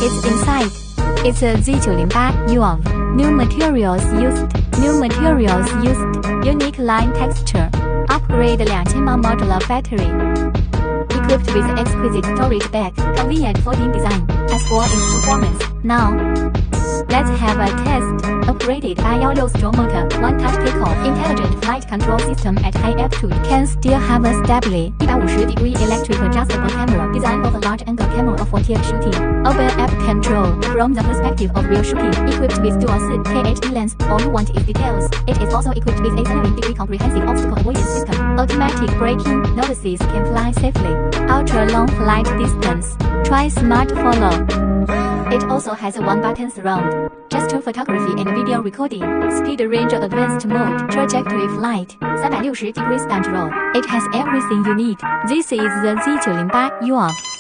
its inside. It's a Z908 UAV. New materials used. Unique line texture. Upgrade 2000 mAh modular battery. Equipped with exquisite storage bag. Convenient folding design. As for its performance, now let's have a test. Upgraded 816 strong motor, one-touch takeoff, intelligent flight control system at high altitude. Can still have a stably 150-degree electric adjustable camera. Design of a large-angle camera for TF shooting. Open app control from the perspective of real shooting. Equipped with dual 4K lens. All you want is details. It is also equipped with a 70-degree comprehensive obstacle avoidance system. Automatic braking. Novices can fly safely. Ultra-long flight distance. Try smart follow. It also has a one-button surround, gesture photography and video recording, speed range advanced mode, trajectory flight, 360 degree stunt roll. It has everything you need. This is the Z908 UAV.